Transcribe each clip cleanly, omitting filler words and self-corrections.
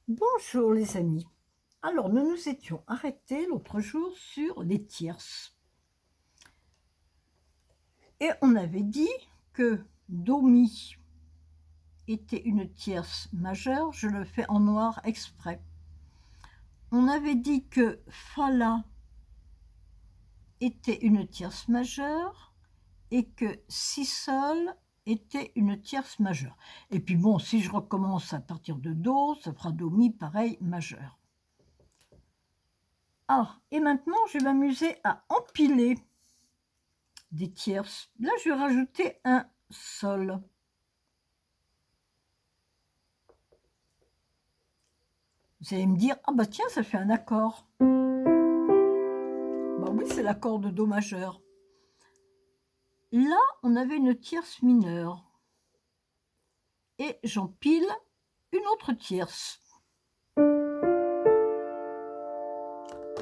Bonjour les amis. Alors nous nous étions arrêtés l'autre jour sur les tierces et on avait dit que do mi était une tierce majeure, je le fais en noir exprès. On avait dit que fa la était une tierce majeure et que si sol était une tierce majeure. Et puis bon, si je recommence à partir de do, ça fera do mi pareil majeur. Ah, et maintenant je vais m'amuser à empiler des tierces. Là, je vais rajouter un sol. Vous allez me dire, ah bah tiens, ça fait un accord. Bah oui, c'est l'accord de do majeur. Là, on avait une tierce mineure. Et j'empile une autre tierce.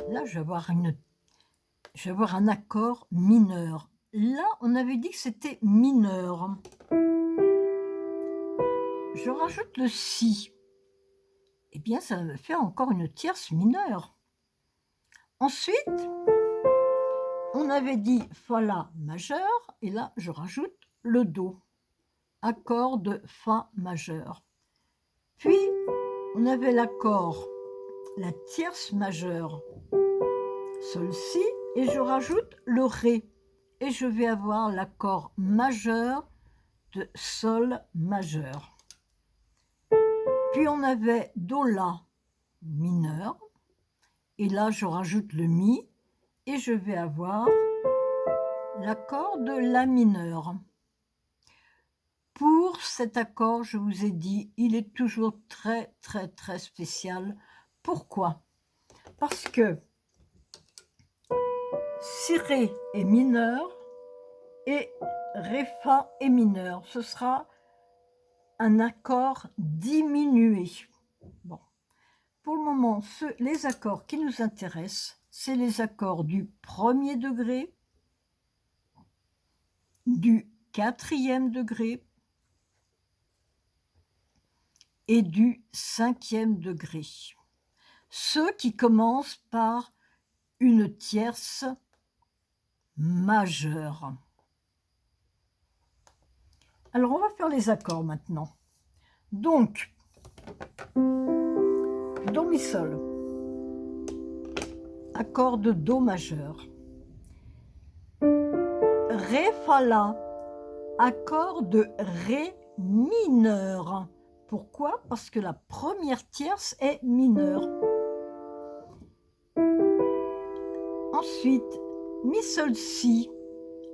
Là, je vais avoir un accord mineur. Là, on avait dit que c'était mineur. Je rajoute le si. Eh bien, ça va me faire encore une tierce mineure. Ensuite, on avait dit fa la majeur, et là, je rajoute le do, accord de fa majeur. Puis, on avait l'accord, la tierce majeure, sol si, et je rajoute le ré, et je vais avoir l'accord majeur de sol majeur. Puis on avait do la mineur, et là je rajoute le mi, et je vais avoir l'accord de la mineur. Pour cet accord, je vous ai dit, il est toujours très spécial. Pourquoi? Parce que si ré est mineur et ré fa est mineur, ce sera un accord diminué. Bon. Pour le moment, les accords qui nous intéressent, c'est les accords du premier degré, du quatrième degré et du cinquième degré. Ceux qui commencent par une tierce majeure. Alors, on va faire les accords maintenant. Donc, do mi sol, accord de do majeur. Ré fa la, accord de ré mineur. Pourquoi? Parce que la première tierce est mineure. Ensuite, mi sol si,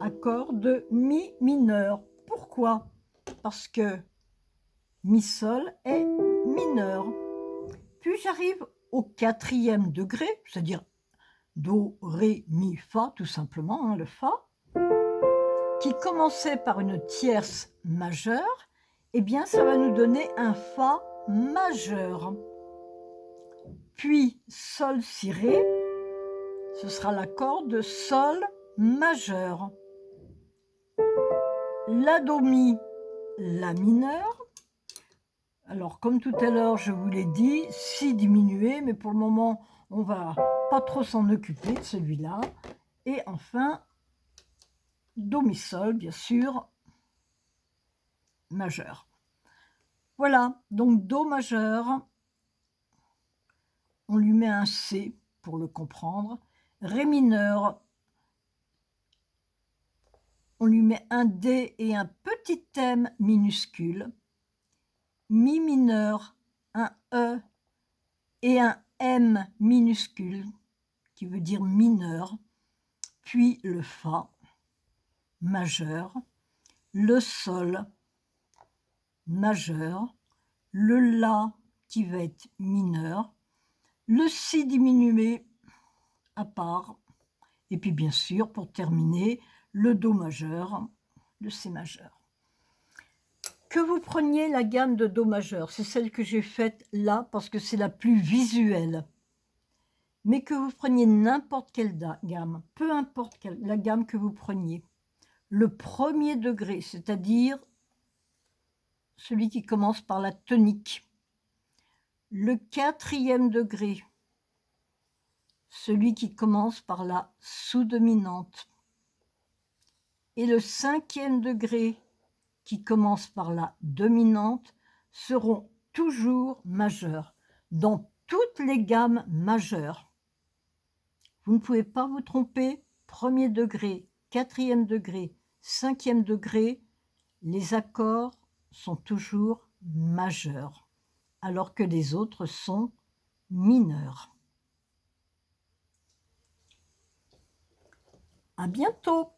accord de mi mineur. Pourquoi? Parce que mi sol est mineur. Puis j'arrive au quatrième degré, c'est-à-dire do, ré, mi, fa, tout simplement, le fa, qui commençait par une tierce majeure, eh bien ça va nous donner un fa majeur. Puis sol, si, ré, ce sera l'accord de sol majeur. La, do, mi, la mineur. Alors comme tout à l'heure je vous l'ai dit, si diminué, mais pour le moment on va pas trop s'en occuper de celui-là. Et enfin do mi sol, bien sûr, majeur. Voilà, donc do majeur, on lui met un C pour le comprendre. Ré mineur, on lui met un D et un petit M minuscule. Mi mineur, un E et un M minuscule, qui veut dire mineur. Puis le Fa majeur, le Sol majeur, le La qui va être mineur, le Si diminué à part, et puis bien sûr, pour terminer, le Do majeur, le C majeur. Que vous preniez la gamme de Do majeur, c'est celle que j'ai faite là parce que c'est la plus visuelle. Mais que vous preniez n'importe quelle gamme, peu importe la gamme que vous preniez, le premier degré, c'est-à-dire celui qui commence par la tonique, Le 4e degré, celui qui commence par la sous-dominante. Et le 5e degré, qui commence par la dominante, seront toujours majeurs, dans toutes les gammes majeures. Vous ne pouvez pas vous tromper, 1er degré, 4e degré, 5e degré, les accords sont toujours majeurs, alors que les autres sont mineurs. À bientôt!